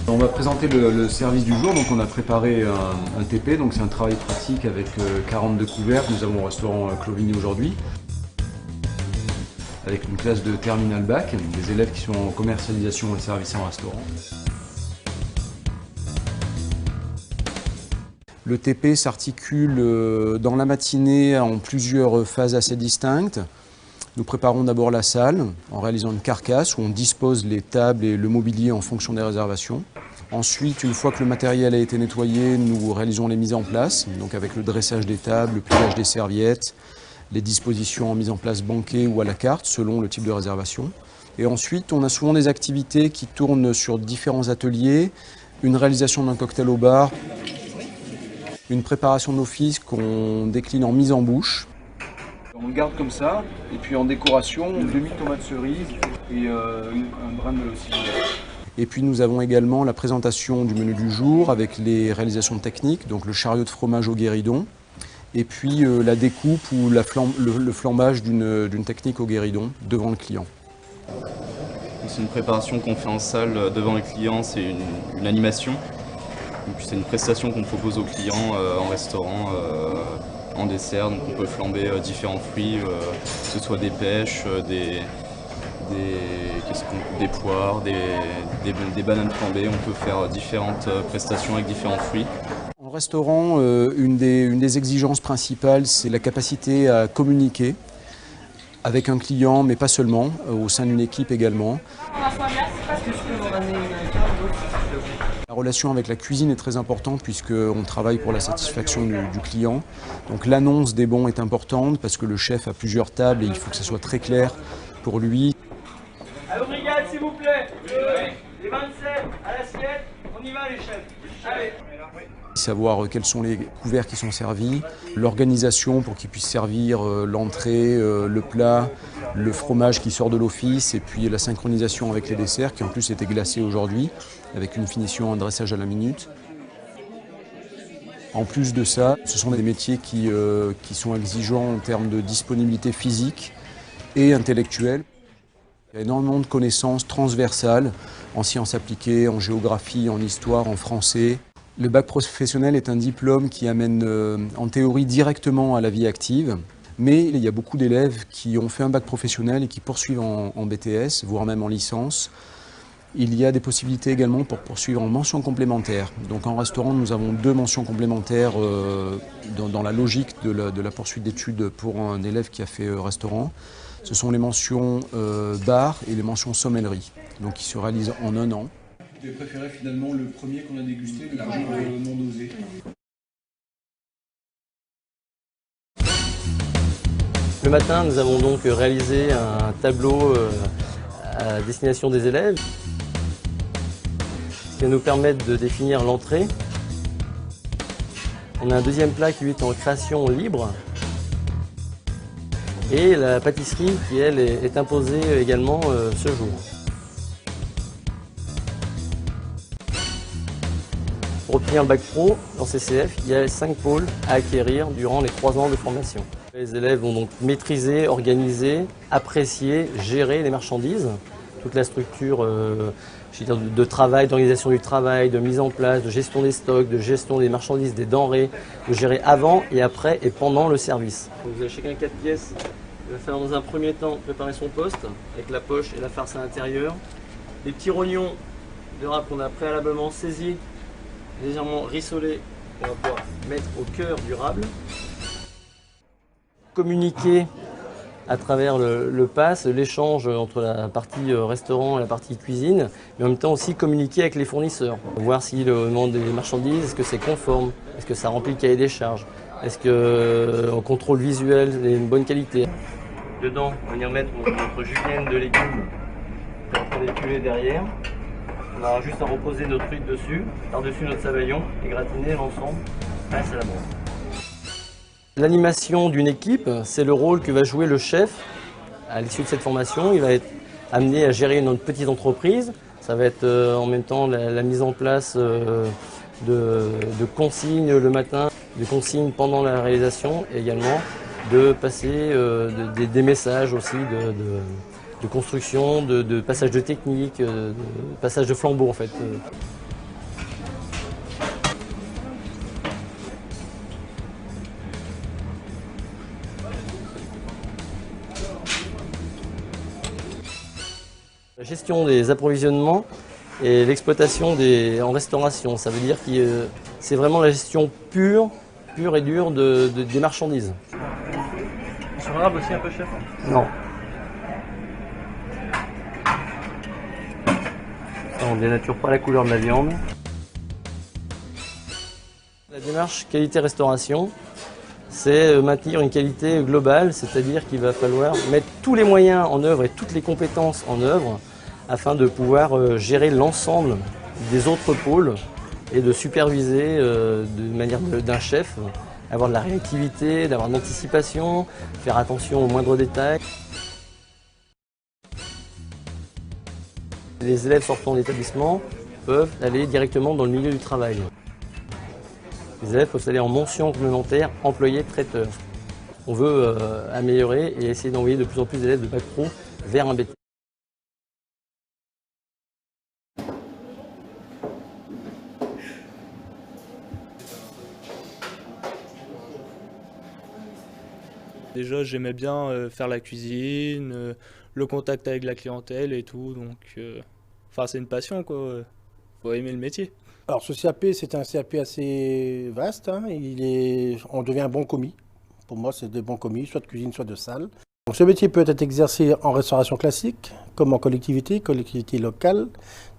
On va présenter le service du jour. Donc on a préparé un TP, donc c'est un travail pratique avec 42 couverts. Nous avons au restaurant Clovigny aujourd'hui, avec une classe de Terminal Bac, des élèves qui sont en commercialisation et service en restaurant. Le TP s'articule dans la matinée en plusieurs phases assez distinctes. Nous préparons d'abord la salle en réalisant une carcasse où on dispose les tables et le mobilier en fonction des réservations. Ensuite, une fois que le matériel a été nettoyé, nous réalisons les mises en place, donc avec le dressage des tables, le pliage des serviettes, les dispositions en mise en place banquet ou à la carte selon le type de réservation. Et ensuite, on a souvent des activités qui tournent sur différents ateliers, une réalisation d'un cocktail au bar, une préparation d'office qu'on décline en mise en bouche. On le garde comme ça, et puis en décoration, demi-tomate cerise et un brin de ciboulette. Et puis nous avons également la présentation du menu du jour avec les réalisations techniques, donc le chariot de fromage au guéridon, et puis la découpe ou le flambage d'une technique au guéridon devant le client. C'est une préparation qu'on fait en salle devant le client, c'est une animation. C'est une prestation qu'on propose aux clients en restaurant, en dessert. Donc on peut flamber différents fruits, que ce soit des pêches, des poires, des bananes flambées. On peut faire différentes prestations avec différents fruits. En restaurant, une des exigences principales, c'est la capacité à communiquer avec un client, mais pas seulement, au sein d'une équipe également. La relation avec la cuisine est très importante puisqu'on travaille pour la satisfaction du client. Donc l'annonce des bons est importante parce que le chef a plusieurs tables et il faut que ça soit très clair pour lui. À vos brigades, s'il vous plaît. Les 27 à l'assiette, on y va les chefs. Allez. Savoir quels sont les couverts qui sont servis, l'organisation pour qu'ils puissent servir l'entrée, le plat, le fromage qui sort de l'office et puis la synchronisation avec les desserts qui en plus étaient glacés aujourd'hui avec une finition en dressage à la minute. En plus de ça, ce sont des métiers qui sont exigeants en termes de disponibilité physique et intellectuelle. Il y a énormément de connaissances transversales en sciences appliquées, en géographie, en histoire, en français. Le bac professionnel est un diplôme qui amène en théorie directement à la vie active, mais il y a beaucoup d'élèves qui ont fait un bac professionnel et qui poursuivent en BTS, voire même en licence. Il y a des possibilités également pour poursuivre en mention complémentaire. Donc en restaurant, nous avons 2 mentions complémentaires dans la logique de la poursuite d'études pour un élève qui a fait restaurant. Ce sont les mentions bar et les mentions sommellerie, donc qui se réalisent en 1 an. Vous avez préféré finalement le premier qu'on a dégusté, le largement non dosé. Le matin, nous avons donc réalisé un tableau à destination des élèves qui va nous permettre de définir l'entrée. On a un deuxième plat qui est en création libre et la pâtisserie qui, elle, est imposée également ce jour. Pour obtenir le bac pro en CCF, il y a 5 pôles à acquérir durant les 3 ans de formation. Les élèves vont donc maîtriser, organiser, apprécier, gérer les marchandises, toute la structure de travail, d'organisation du travail, de mise en place, de gestion des stocks, de gestion des marchandises, des denrées, de gérer avant et après et pendant le service. Donc vous avez chacun 4 pièces. Il va faire dans un premier temps préparer son poste avec la poche et la farce à l'intérieur. Les petits rognons de râpe qu'on a préalablement saisis, légèrement rissolés, qu'on va pouvoir mettre au cœur du râble. Communiquer à travers le pass, l'échange entre la partie restaurant et la partie cuisine, mais en même temps aussi communiquer avec les fournisseurs. Voir si le demande des marchandises, est-ce que c'est conforme, est-ce que ça remplit le cahier des charges, est-ce qu'on contrôle visuel et une bonne qualité. Dedans, on va venir mettre notre julienne de légumes qui est en train d'épuler derrière. On aura juste à reposer notre huile dessus, par-dessus notre savaillon et gratiner l'ensemble face à la brosse. L'animation d'une équipe, c'est le rôle que va jouer le chef à l'issue de cette formation. Il va être amené à gérer une petite entreprise. Ça va être en même temps la mise en place de consignes le matin, de consignes pendant la réalisation et également de passer des messages aussi de construction, de passage de technique, de passage de flambeau en fait. La gestion des approvisionnements et l'exploitation en restauration, ça veut dire que c'est vraiment la gestion pure et dure des marchandises. Sur l'arabe aussi un peu, chef? Non. On ne dénature pas la couleur de la viande. La démarche qualité-restauration, c'est maintenir une qualité globale, c'est-à-dire qu'il va falloir mettre tous les moyens en œuvre et toutes les compétences en œuvre afin de pouvoir gérer l'ensemble des autres pôles et de superviser de manière d'un chef, avoir de la réactivité, d'avoir de l'anticipation, faire attention aux moindres détails. Les élèves sortant de l'établissement peuvent aller directement dans le milieu du travail. Les élèves peuvent aller en mention complémentaire, employé, traiteur. On veut améliorer et essayer d'envoyer de plus en plus d'élèves de bac pro vers un BT. Déjà, j'aimais bien faire la cuisine, le contact avec la clientèle et tout, donc enfin, c'est une passion, quoi. Faut aimer le métier. Alors ce CAP, c'est un CAP assez vaste, hein. On devient bon commis. Pour moi, c'est des bons commis, soit de cuisine, soit de salle. Donc, ce métier peut être exercé en restauration classique, comme en collectivité locale.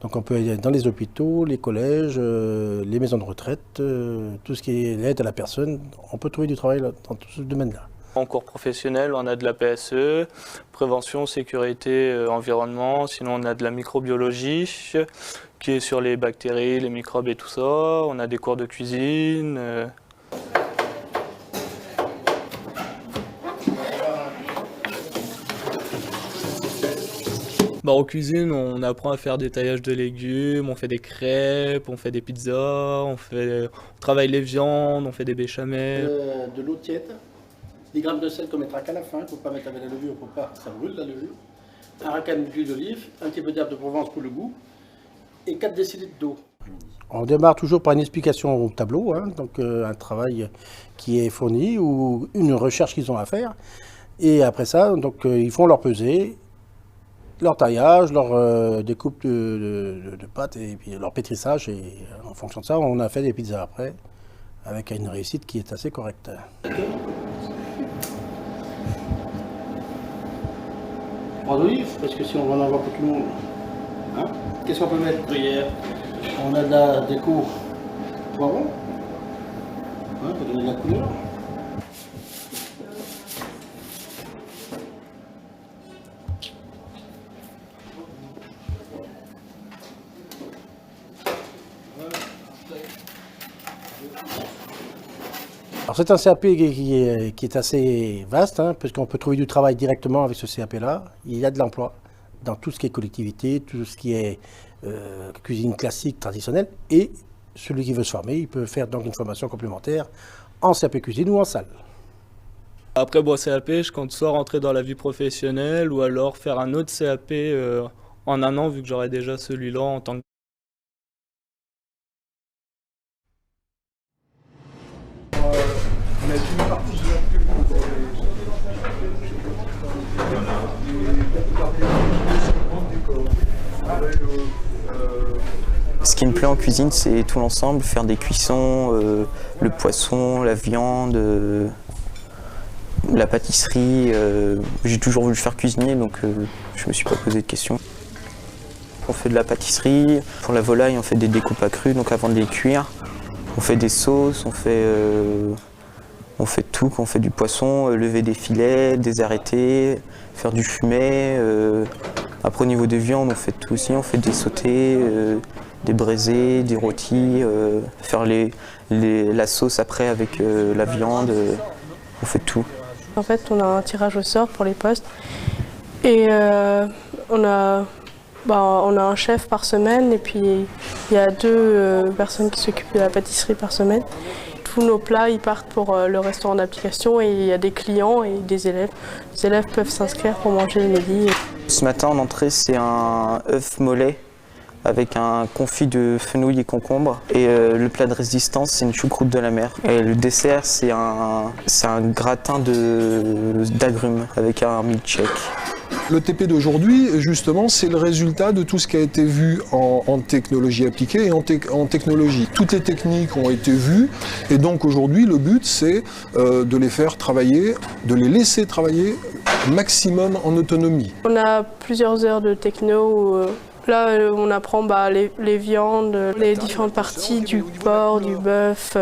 Donc on peut aller dans les hôpitaux, les collèges, les maisons de retraite, tout ce qui est l'aide à la personne. On peut trouver du travail dans tout ce domaine-là. En cours professionnel, on a de la PSE, prévention, sécurité, environnement. Sinon, on a de la microbiologie, qui est sur les bactéries, les microbes et tout ça. On a des cours de cuisine. En cuisine, on apprend à faire des taillages de légumes, on fait des crêpes, on fait des pizzas, on travaille les viandes, on fait des béchamels. De l'eau tiède. 10 grammes de sel qu'on mettra qu'à la fin, il ne faut pas mettre avec la levure pour pas que ça brûle la levure. Un racan d'huile d'olive, un petit peu d'herbe de Provence pour le goût et 4 décilitres d'eau. On démarre toujours par une explication au tableau, hein, donc un travail qui est fourni ou une recherche qu'ils ont à faire. Et après ça, donc, ils font leur pesée, leur taillage, leur découpe de pâtes et puis leur pétrissage. Et en fonction de ça, on a fait des pizzas après avec une réussite qui est assez correcte. Trois d'olive, parce que si on va en avoir pour tout le monde. Hein? Qu'est-ce qu'on peut mettre? Gruyère. On a de la déco poivron, hein, pour donner de la couleur. Alors c'est un CAP qui est assez vaste, hein, parce qu'on peut trouver du travail directement avec ce CAP-là. Il y a de l'emploi dans tout ce qui est collectivité, tout ce qui est cuisine classique, traditionnelle. Et celui qui veut se former, il peut faire donc une formation complémentaire en CAP cuisine ou en salle. Après CAP, je compte soit rentrer dans la vie professionnelle ou alors faire un autre CAP en un an, vu que j'aurai déjà celui-là en tant que... Ce qui me plaît en cuisine, c'est tout l'ensemble, faire des cuissons, le poisson, la viande, la pâtisserie. J'ai toujours voulu faire cuisinier, donc je ne me suis pas posé de questions. On fait de la pâtisserie. Pour la volaille, on fait des découpes à cru, donc avant de les cuire. On fait des sauces, on fait tout, on fait du poisson, lever des filets, des arrêtés, faire du fumet. Après au niveau des viandes, on fait tout aussi, on fait des sautés, des braisés, des rôtis, faire la sauce après avec la viande, on fait tout. En fait, on a un tirage au sort pour les postes et on a un chef par semaine et puis il y a 2 personnes qui s'occupent de la pâtisserie par semaine. Tous nos plats ils partent pour le restaurant d'application et il y a des clients et des élèves. Les élèves peuvent s'inscrire pour manger le midi. Ce matin en entrée, c'est un œuf mollet avec un confit de fenouil et concombre. Et le plat de résistance, c'est une choucroute de la mer. Et le dessert, c'est un gratin d'agrumes avec un milkshake. Le TP d'aujourd'hui, justement, c'est le résultat de tout ce qui a été vu en technologie appliquée et en technologie. Toutes les techniques ont été vues et donc aujourd'hui, le but, c'est de les faire travailler, de les laisser travailler maximum en autonomie. On a plusieurs heures de techno où là, on apprend les viandes, les différentes parties du porc, du bœuf.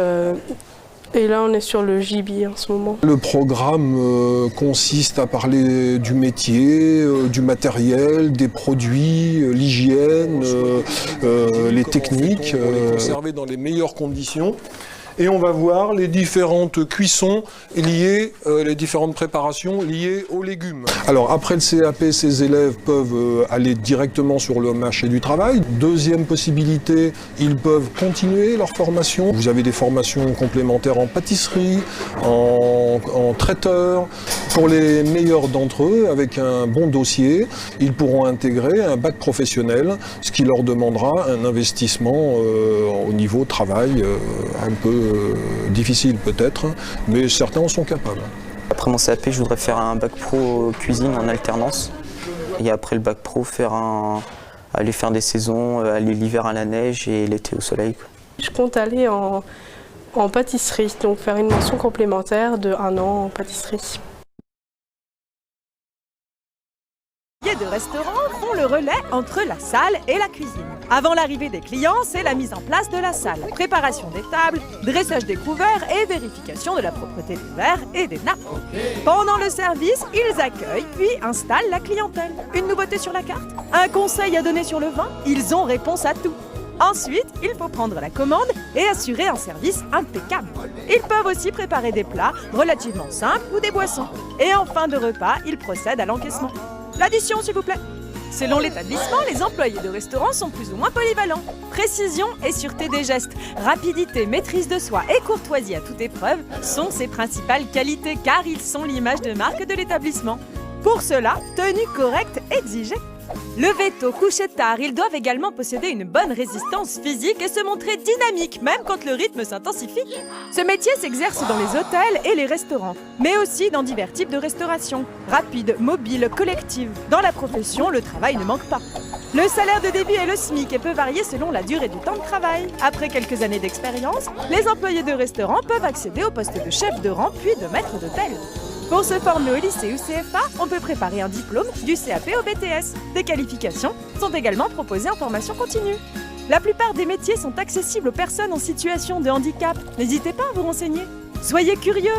Et là, on est sur le gibier en ce moment. Le programme consiste à parler du métier, du matériel, des produits, l'hygiène, les techniques. Pour les conserver dans les meilleures conditions. Et on va voir les différentes cuissons liées, les différentes préparations liées aux légumes. Alors après le CAP, ces élèves peuvent aller directement sur le marché du travail. Deuxième possibilité, ils peuvent continuer leur formation. Vous avez des formations complémentaires en pâtisserie, en traiteur. Pour les meilleurs d'entre eux, avec un bon dossier, ils pourront intégrer un bac professionnel, ce qui leur demandera un investissement au niveau travail un peu difficile peut-être, mais certains en sont capables. Après mon CAP, je voudrais faire un bac pro cuisine en alternance. Et après le bac pro, aller faire des saisons, aller l'hiver à la neige et l'été au soleil. Je compte aller en pâtisserie, donc faire une mention complémentaire de 1 an en pâtisserie. De restaurants font le relais entre la salle et la cuisine. Avant l'arrivée des clients, c'est la mise en place de la salle, préparation des tables, dressage des couverts et vérification de la propreté des verres et des nappes. Pendant le service, ils accueillent puis installent la clientèle. Une nouveauté sur la carte? Un conseil à donner sur le vin? Ils ont réponse à tout. Ensuite, il faut prendre la commande et assurer un service impeccable. Ils peuvent aussi préparer des plats relativement simples ou des boissons. Et en fin de repas, ils procèdent à l'encaissement. L'addition, s'il vous plaît. Selon l'établissement, les employés de restaurant sont plus ou moins polyvalents. Précision et sûreté des gestes, rapidité, maîtrise de soi et courtoisie à toute épreuve sont ses principales qualités car ils sont l'image de marque de l'établissement. Pour cela, tenue correcte exigée. Levés tôt, couchés tard, ils doivent également posséder une bonne résistance physique et se montrer dynamiques, même quand le rythme s'intensifie. Ce métier s'exerce dans les hôtels et les restaurants, mais aussi dans divers types de restauration, rapide, mobile, collective. Dans la profession, le travail ne manque pas. Le salaire de début est le SMIC et peut varier selon la durée du temps de travail. Après quelques années d'expérience, les employés de restaurant peuvent accéder au poste de chef de rang puis de maître d'hôtel. Pour se former au lycée ou CFA, on peut préparer un diplôme du CAP au BTS. Des qualifications sont également proposées en formation continue. La plupart des métiers sont accessibles aux personnes en situation de handicap. N'hésitez pas à vous renseigner. Soyez curieux